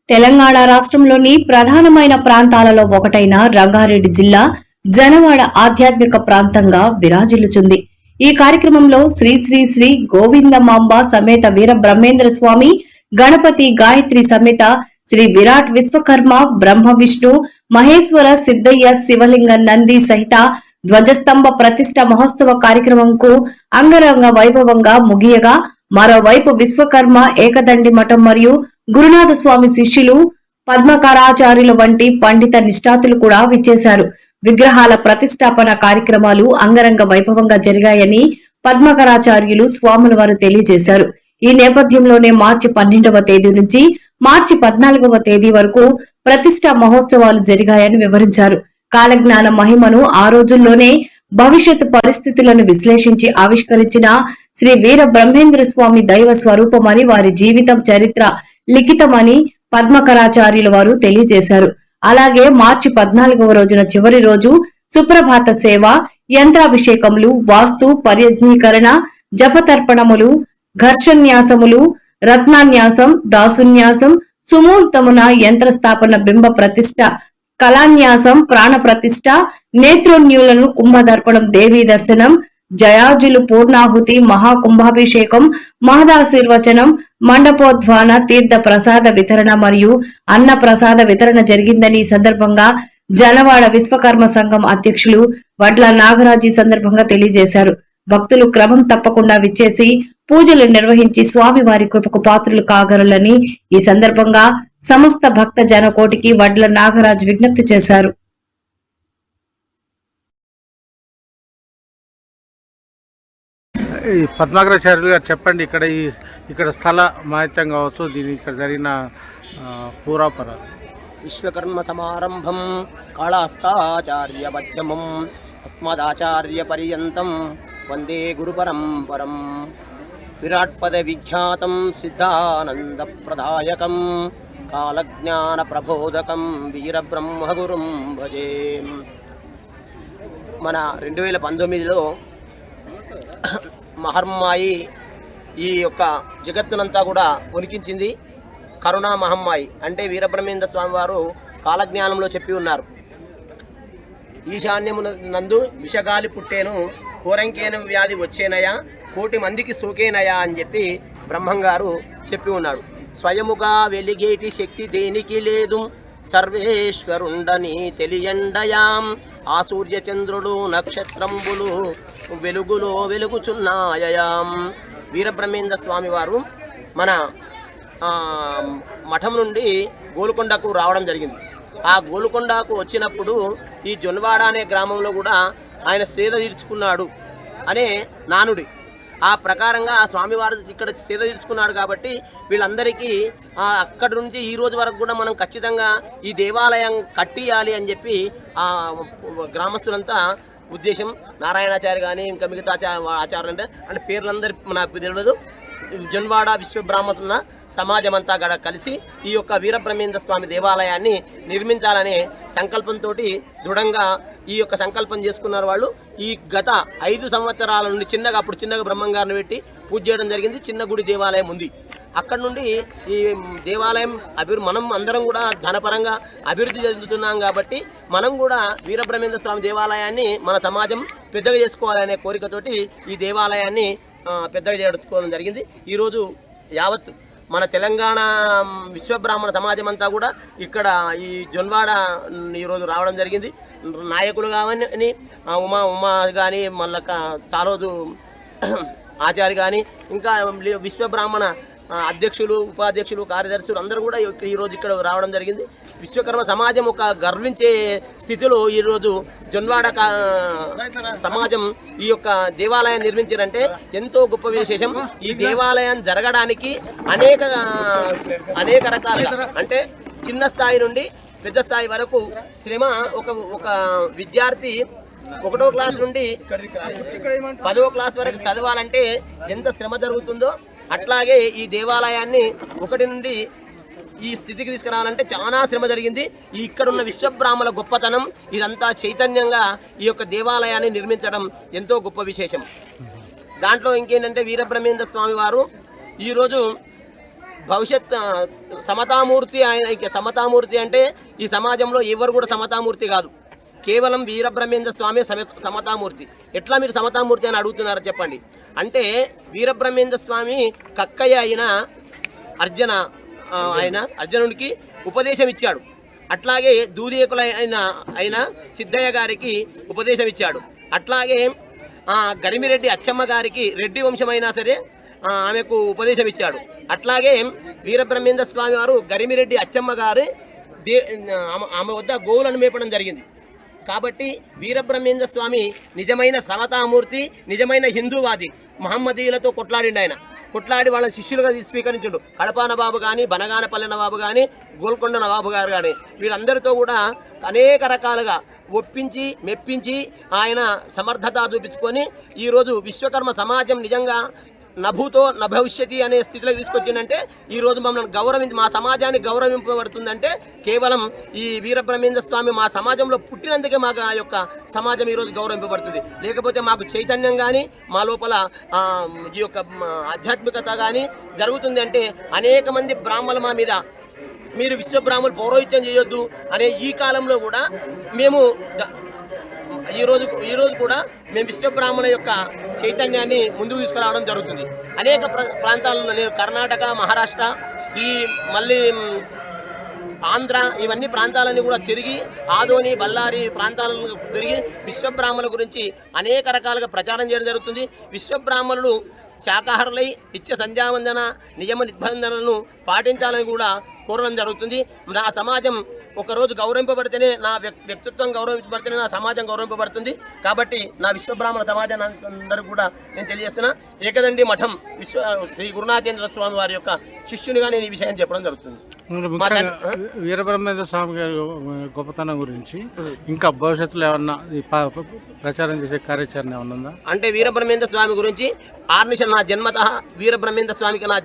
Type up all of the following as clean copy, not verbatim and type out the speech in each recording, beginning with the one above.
తెలంగాణ రాష్ట్రంలోని ప్రధానమైన ప్రాంతాలలో ఒకటైన రంగారెడ్డి జిల్లా జనవాడ ఆధ్యాత్మిక ప్రాంతంగా విరాజిల్లుచుంది. ఈ కార్యక్రమంలో శ్రీ శ్రీ శ్రీ గోవిందమాంబ సమేత వీర బ్రహ్మేంద్ర స్వామి, గణపతి గాయత్రి సమేత శ్రీ విరాట్ విశ్వకర్మ బ్రహ్మ విష్ణు మహేశ్వర సిద్దయ్య శివలింగ నంది సహిత ధ్వజస్తంభ ప్రతిష్ట మహోత్సవ కార్యక్రమంకు అంగరంగ వైభవంగా ముగియగా, మరోవైపు విశ్వకర్మ ఏకదండి మఠం మరియు గురునాథ స్వామి శిష్యులు పద్మకరాచార్యుల వంటి పండిత నిష్ఠాతులు కూడా విచ్చేశారు. విగ్రహాల ప్రతిష్టాపన కార్యక్రమాలు అంగరంగ వైభవంగా జరిగాయని పద్మకరాచార్యులు స్వాముల వారు తెలియజేశారు. ఈ నేపథ్యంలోనే మార్చి 12వ తేదీ నుంచి మార్చి 14వ తేదీ వరకు ప్రతిష్టా మహోత్సవాలు జరిగాయని వివరించారు. కాలజ్ఞాన మహిమను ఆ రోజుల్లోనే భవిష్యత్ పరిస్థితులను విశ్లేషించి ఆవిష్కరించిన శ్రీ వీర బ్రహ్మేంద్ర స్వామి దైవ స్వరూపమని, వారి జీవితం చరిత్ర లిఖితమని పద్మకరాచార్యుల వారు తెలియజేశారు. అలాగే మార్చి 14వ రోజున చివరి రోజు సుప్రభాత సేవ, యంత్రాభిషేకములు, వాస్తు పర్యజ్ఞీకరణ, జపతర్పణములు, ఘర్షన్యాసములు, రత్నాన్యాసం, దాసున్యాసం, సుమూర్తమున యంత్రస్థాపన, బింబ ప్రతిష్ట, కళాన్యాసం, ప్రాణ ప్రతిష్ట, నేత్రోన్యులను, కుంభదర్పణం, దేవీ దర్శనం, జయాజులు, పూర్ణాహుతి, మహాకుంభాభిషేకం, మహదాశీర్వచనం, మండపోద్వాన, తీర్థ ప్రసాద వితరణ మరియు అన్న ప్రసాద వితరణ జరిగిందని ఈ సందర్భంగా జనవాడ విశ్వకర్మ సంఘం అధ్యక్షులు వడ్ల నాగరాజు సందర్భంగా తెలియజేశారు. భక్తులు క్రమం తప్పకుండా విచ్చేసి పూజలు నిర్వహించి స్వామివారి కృపకు పాత్రులు కాగలరని ఈ సందర్భంగా సమస్త భక్త జనకోటికి వడ్ల నాగరాజు విజ్ఞప్తి చేశారు. పద్మకరాచార్యులు గారు చెప్పండి, ఇక్కడ స్థల మాహిత్యం కావచ్చు, దీని ఇక్కడ జరిగిన పూర్వాపరాలు. విశ్వకర్మ సమారంభం కాళహస్తాచార్య మధ్యమం అస్మదాచార్య పర్యంతం వందే గురు పరంపరం విరాట్ పద విఖ్యాతం సిద్ధానంద ప్రదాయకం కాలజ్ఞాన ప్రబోధకం వీరబ్రహ్మగురుం భజే. మన 2019లో మహమ్మాయి ఈ యొక్క జగత్తునంతా కూడా వణికించింది. కరోనా మహమ్మాయి అంటే వీరబ్రహ్మేంద్ర స్వామి వారు కాలజ్ఞానంలో చెప్పి ఉన్నారు. ఈశాన్యమునందు విషగాలి పుట్టేను, కోరంకేన వ్యాధి వచ్చేనయా, కోటి మందికి సోకేనయా అని చెప్పి బ్రహ్మంగారు చెప్పి ఉన్నాడు. స్వయముగా వెలిగేటి శక్తి దేనికి లేదు, సర్వేశ్వరుండని తెలియండయాం, ఆ సూర్యచంద్రుడు నక్షత్రంబులు వెలుగులో వెలుగుచున్నాయయాం. వీరబ్రహ్మేంద్ర స్వామి వారు మన మఠం నుండి గోల్కొండకు రావడం జరిగింది. ఆ గోల్కొండకు వచ్చినప్పుడు ఈ జొన్వాడ అనే గ్రామంలో కూడా ఆయన సేద తీర్చుకున్నాడు అనే నానుడి. ఆ ప్రకారంగా ఆ స్వామివారు ఇక్కడ సేద తీర్చుకున్నాడు కాబట్టి వీళ్ళందరికీ అక్కడి నుంచి ఈ రోజు వరకు కూడా మనం ఖచ్చితంగా ఈ దేవాలయం కట్టియాలి అని చెప్పి ఆ గ్రామస్తులంతా ఉద్దేశం. నారాయణాచార్య కానీ ఇంకా మిగతా ఆచార్యులు అంటే పేర్లందరి నాకు తెలియదు. జొన్వాడ విశ్వబ్రాహ్మణ సమాజం అంతా కూడా కలిసి ఈ యొక్క వీరబ్రహ్మేంద్ర స్వామి దేవాలయాన్ని నిర్మించాలనే సంకల్పంతో దృఢంగా ఈ యొక్క సంకల్పం చేసుకున్నారు వాళ్ళు. ఈ గత 5 సంవత్సరాల నుండి అప్పుడు చిన్నగా బ్రహ్మంగారిని పెట్టి పూజ చేయడం జరిగింది. చిన్న గుడి దేవాలయం ఉంది. అక్కడ నుండి ఈ దేవాలయం మనం అందరం కూడా ధనపరంగా అభివృద్ధి చెందుతున్నాం కాబట్టి మనం కూడా వీరబ్రహ్మేంద్ర స్వామి దేవాలయాన్ని మన సమాజం పెద్దగా చేసుకోవాలనే కోరికతోటి ఈ దేవాలయాన్ని పెద్దగా చేసుకోవడం జరిగింది. ఈరోజు యావత్ మన తెలంగాణ విశ్వబ్రాహ్మణ సమాజం అంతా కూడా ఇక్కడ ఈ జొన్వాడ ఈరోజు రావడం జరిగింది. నాయకులు కానీ ఉమా కానీ మళ్ళీ తారోజు ఆచార్య కానీ ఇంకా విశ్వబ్రాహ్మణ అధ్యక్షులు, ఉపాధ్యక్షులు, కార్యదర్శులు అందరూ కూడా ఈరోజు ఇక్కడ రావడం జరిగింది. విశ్వకర్మ సమాజం ఒక గర్వించే స్థితిలో ఈరోజు జొన్వాడ సమాజం ఈ యొక్క దేవాలయాన్ని నిర్మించారంటే ఎంతో గొప్ప విశేషం. ఈ దేవాలయం జరగడానికి అనేక రకాలుగా అంటే చిన్న స్థాయి నుండి పెద్ద స్థాయి వరకు శ్రమ ఒక విద్యార్థి 1వ క్లాస్ నుండి 10వ క్లాస్ వరకు చదవాలంటే ఎంత శ్రమ జరుగుతుందో అట్లాగే ఈ దేవాలయాన్ని 1 నుండి ఈ స్థితికి తీసుకురావాలంటే చాలా శ్రమ జరిగింది. ఇక్కడున్న విశ్వబ్రాహ్మణ గొప్పతనం ఇదంతా చైతన్యంగా ఈ యొక్క దేవాలయాన్ని నిర్మించడం ఎంతో గొప్ప విశేషం. దాంట్లో ఇంకేంటంటే వీరబ్రహ్మేంద్ర స్వామి వారు ఈరోజు భవిష్యత్ సమతామూర్తి. ఆయన ఇక సమతామూర్తి అంటే ఈ సమాజంలో ఎవరు కూడా సమతామూర్తి కాదు, కేవలం వీరబ్రహ్మేంద్ర స్వామి సమతామూర్తి. ఎట్లా మీరు సమతామూర్తి అని అడుగుతున్నారో చెప్పండి. అంటే వీరబ్రహ్మేంద్ర స్వామి కక్కయ్య అయిన అర్జునుడికి ఉపదేశం ఇచ్చాడు. అట్లాగే దూదేకుల అయిన సిద్ధయ్య గారికి ఉపదేశం ఇచ్చాడు. అట్లాగే గరిమిరెడ్డి అచ్చమ్మ గారికి రెడ్డి వంశమైనా సరే ఆమెకు ఉపదేశం ఇచ్చాడు. అట్లాగే వీరబ్రహ్మేంద్ర స్వామి వారు గరిమిరెడ్డి అచ్చమ్మ గారు ఆమె వద్ద గోవులను మేపడం జరిగింది. కాబట్టి వీరబ్రహ్మేంద్ర స్వామి నిజమైన సమతామూర్తి, నిజమైన హిందూవాది. మహమ్మదీయులతో కొట్లాడిండు. ఆయన కొట్లాడి వాళ్ళ శిష్యులుగా స్వీకరించిండు. కడప నవాబు కానీ, బనగానపల్లె నవాబు కానీ, గోల్కొండ నవాబు గారు కానీ, వీరందరితో కూడా అనేక రకాలుగా ఒప్పించి మెప్పించి ఆయన సమర్థత చూపించుకొని ఈరోజు విశ్వకర్మ సమాజం నిజంగా నభూతో నభవిష్యతి అనే స్థితిలోకి తీసుకొచ్చిందంటే ఈరోజు మమ్మల్ని గౌరవించి మా సమాజాన్ని గౌరవింపబడుతుందంటే కేవలం ఈ వీరబ్రహ్మేంద్ర స్వామి మా సమాజంలో పుట్టినందుకే మాకు ఆ యొక్క సమాజం ఈరోజు గౌరవింపబడుతుంది. లేకపోతే మాకు చైతన్యం కానీ మా లోపల ఈ యొక్క ఆధ్యాత్మికత కానీ జరుగుతుంది అంటే అనేక మంది బ్రాహ్మణులు మా మీద మీరు విశ్వబ్రాహ్మణులు పౌరోహిత్యం చేయొద్దు అనే ఈ కాలంలో కూడా మేము ఈరోజు కూడా మేము విశ్వబ్రాహ్మణ యొక్క చైతన్యాన్ని ముందుకు తీసుకురావడం జరుగుతుంది. అనేక ప్రాంతాలలో నేను కర్ణాటక, మహారాష్ట్ర, ఈ మళ్ళీ ఆంధ్ర ఇవన్నీ ప్రాంతాలన్నీ కూడా తిరిగి ఆదోని, బళ్ళారి ప్రాంతాలను తిరిగి విశ్వబ్రాహ్మణుల గురించి అనేక రకాలుగా ప్రచారం చేయడం జరుగుతుంది. విశ్వబ్రాహ్మణులు శాకాహారులై నిత్య సంధ్యావందన నియమ నిబంధనలను పాటించాలని కూడా కోరడం జరుగుతుంది. నా సమాజం ఒకరోజు గౌరవింపబడితేనే నా వ్యక్తిత్వం గౌరవింపబడితేనే నా సమాజం గౌరవింపబడుతుంది. కాబట్టి నా విశ్వబ్రాహ్మణ సమాజాన్ని అందరూ కూడా నేను తెలియజేస్తున్నా. ఏకదండి మఠం శ్రీ గురునాథేంద్ర స్వామి వారి యొక్క శిష్యునిగా నేను ఈ విషయాన్ని చెప్పడం జరుగుతుంది. వీరబ్రహ్మేంద్ర స్వామి గారి గొప్పతనం గురించి ఇంకా భవిష్యత్తులో ఏమన్నా ప్రచారం చేసే కార్యాచరణ ఏమన్నా ఉందా? అంటే వీరబ్రహ్మేంద్ర స్వామి గురించి ఆర్నిషన్ నా జన్మత వీరబ్రహ్మేంద్ర స్వామికి నా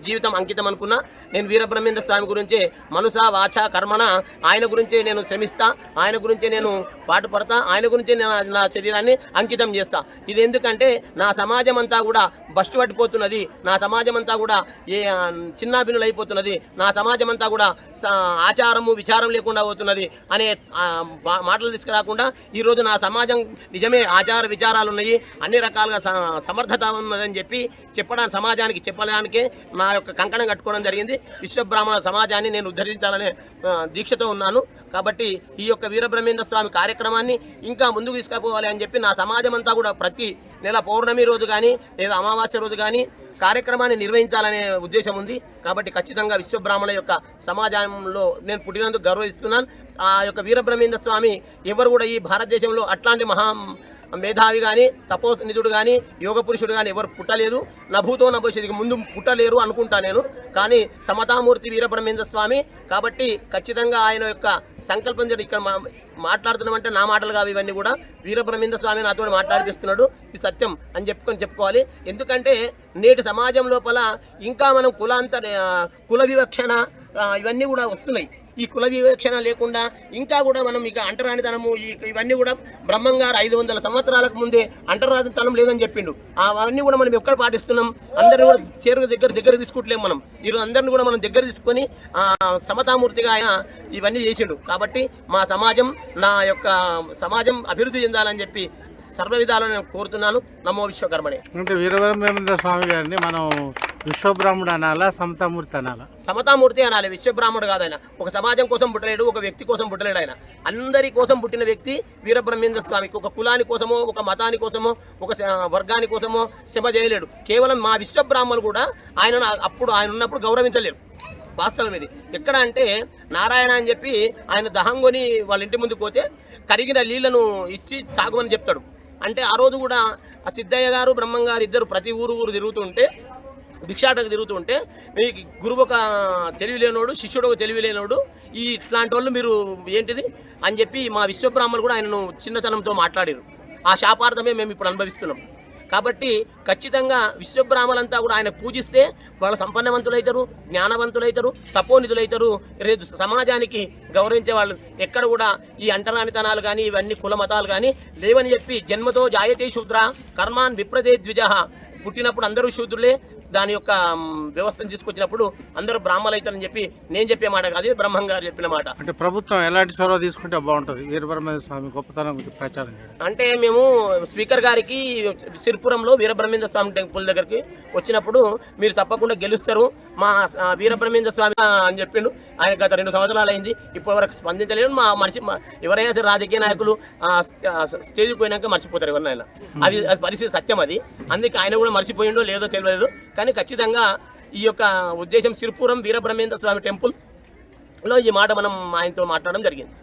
జీవితం అంకితం అనుకున్నా. నేను వీరబ్రహ్మేంద్ర స్వామి గురించే మనస వాచ కర్మణ ఆయన గురించే నేను శ్రమిస్తా, ఆయన గురించే నేను పాటుపడతా, ఆయన గురించే నేను నా శరీరాన్ని అంకితం చేస్తా. ఇది ఎందుకంటే నా సమాజం అంతా కూడా బస్టు పట్టిపోతున్నది, నా సమాజం అంతా కూడా చిన్నాభిన్నులు అయిపోతున్నది, నా సమాజం అంతా కూడా ఆచారము విచారం లేకుండా పోతున్నది అనే మాటలు తీసుకురాకుండా ఈరోజు నా సమాజం నిజమే ఆచార విచారాలు ఉన్నాయి, అన్ని రకాలుగా సమర్థత ఉన్నదని చెప్పి సమాజానికి చెప్పడానికే నా యొక్క కంకణం కట్టుకోవడం జరిగింది. విశ్వబ్రాహ్మణ సమాజాన్ని నేను ఉద్ధరించాలనే దీక్షతో ఉన్నాను. కాబట్టి ఈ యొక్క వీరబ్రహ్మేంద్ర స్వామి కార్యక్రమాన్ని ఇంకా ముందుకు తీసుకుపోవాలి అని చెప్పి నా సమాజం అంతా కూడా ప్రతి నెల పౌర్ణమి రోజు కానీ లేదా అమావాస్య రోజు కానీ కార్యక్రమాన్ని నిర్వహించాలనే ఉద్దేశం ఉంది. కాబట్టి ఖచ్చితంగా విశ్వబ్రాహ్మణ యొక్క సమాజంలో నేను పుట్టినందుకు గౌరవిస్తున్నాను. ఆ యొక్క వీరబ్రహ్మేంద్ర స్వామి ఎవరు కూడా ఈ భారతదేశంలో అట్లాంటి మేధావి కానీ తపోనిధుడు కానీ యోగ పురుషుడు కానీ ఎవరు పుట్టలేదు. నభూతో నభవిష్యత్తుకి ముందు పుట్టలేరు అనుకుంటా నేను. కానీ సమతామూర్తి వీరబ్రహ్మేంద్ర స్వామి. కాబట్టి ఖచ్చితంగా ఆయన యొక్క సంకల్పం జరిగి ఇక్కడ మాట్లాడుతున్నామంటే నా మాటలు కావు, ఇవన్నీ కూడా వీరబ్రహ్మేంద్ర స్వామి నాతో మాట్లాడిపిస్తున్నాడు. ఇది సత్యం అని చెప్పుకోవాలి. ఎందుకంటే నేటి సమాజం లోపల ఇంకా మనం కుల వివక్షణ ఇవన్నీ కూడా వస్తున్నాయి. ఈ కుల వివక్షణ లేకుండా ఇంకా కూడా మనం ఇక అంటరానితనము ఇవన్నీ కూడా బ్రహ్మంగారు 500 సంవత్సరాలకు ముందే అంటరానితనం లేదని చెప్పిండు. అవన్నీ కూడా మనం ఎక్కడ పాటిస్తున్నాం? అందరినీ కూడా చేరుకు దగ్గర తీసుకుంటలేము. మనం ఈరోజు అందరిని కూడా మనం దగ్గర తీసుకొని సమతామూర్తిగా ఆయన ఇవన్నీ చేసిండు. కాబట్టి మా సమాజం నా యొక్క సమాజం అభివృద్ధి చెందాలని చెప్పి సర్వ విధాలను నేను కోరుతున్నాను. నమో విశ్వకర్మణే. అంటే వీరబ్రహ్మేంద్ర స్వామి గారిని మనం విశ్వబ్రాహ్మణుడు అనాలా, సమతామూర్తి అనాలా? సమతామూర్తి అనాలి. విశ్వబ్రాహ్మణుడు కాదు ఆయన. ఒక సమాజం కోసం పుట్టలేడు, ఒక వ్యక్తి కోసం పుట్టలేడు. ఆయన అందరి కోసం పుట్టిన వ్యక్తి వీరబ్రహ్మేంద్ర స్వామికి. ఒక కులాని కోసమో, ఒక మతాని కోసమో, ఒక వర్గాని కోసమో శ్రమ చేయలేడు. కేవలం మా విశ్వబ్రాహ్మణులు కూడా ఆయన అప్పుడు ఆయన ఉన్నప్పుడు గౌరవించలేరు. వాస్తవం ఇది. ఎక్కడ అంటే నారాయణ అని చెప్పి ఆయన దహంగొని వాళ్ళ ఇంటి ముందుకు పోతే కరిగిన నీళ్లను ఇచ్చి తాగమని చెప్తాడు. అంటే ఆ రోజు కూడా ఆ సిద్ధయ్య గారు బ్రహ్మంగారు ఇద్దరు ప్రతి ఊరు తిరుగుతుంటే భిక్షాటకు తిరుగుతుంటే మీకు గురువు ఒక తెలివి లేనోడు, శిష్యుడు ఒక తెలివి లేనోడు, ఇట్లాంటి వాళ్ళు మీరు ఏంటిది అని చెప్పి మా విశ్వబ్రాహ్మణులు కూడా ఆయనను చిన్నతనంతో మాట్లాడారు. ఆ శాపార్థమే మేము ఇప్పుడు అనుభవిస్తున్నాం. కాబట్టి ఖచ్చితంగా విశ్వబ్రాహ్మణులంతా కూడా ఆయన పూజిస్తే వాళ్ళు సంపన్నవంతులైతారు, జ్ఞానవంతులైతారు, తపోనిధులైతారు. రేపు సమాజానికి గౌరవించే వాళ్ళు ఎక్కడ కూడా ఈ అంటరానితనాలు కానీ ఇవన్నీ కుల మతాలు కానీ లేవని చెప్పి జన్మతో జాయతే శూద్ర కర్మాన్ విప్రదే ద్విజ పుట్టినప్పుడు అందరూ శూద్రులే, దాని యొక్క వ్యవస్థను తీసుకొచ్చినప్పుడు అందరూ బ్రాహ్మణులు అవుతారని చెప్పి నేను చెప్పే మాట కాదు, బ్రహ్మం గారు చెప్పిన మాట. అంటే ప్రభుత్వం ఎలాంటి చొరవ తీసుకుంటే బాగుంటుంది వీరబ్రహ్మేంద్ర స్వామి గొప్పతనం గురించి ప్రచారం చేయడం? అంటే మేము స్పీకర్ గారికి సిరిపురంలో వీరబ్రహ్మేంద్ర స్వామి టెంపుల్ దగ్గరికి వచ్చినప్పుడు మీరు తప్పకుండా గెలుస్తారు మా వీరబ్రహ్మేంద్ర స్వామి అని చెప్పిండు. ఆయన గత 2 సంవత్సరాలు అయింది, ఇప్పటి వరకు స్పందించలేదు. ఎవరైనా సరే రాజకీయ నాయకులు స్టేజ్కి పోయినాక మర్చిపోతారు ఎవరినైనా, అది పరిస్థితి సత్యం. అది అందుకే ఆయన కూడా మర్చిపోయిండో లేదో తెలియదు, కానీ ఖచ్చితంగా ఈ యొక్క ఉద్దేశం సిరిపురం వీరబ్రహ్మేంద్ర స్వామి టెంపుల్లో ఈ మాట మనం ఆయనతో మాట్లాడడం జరిగింది.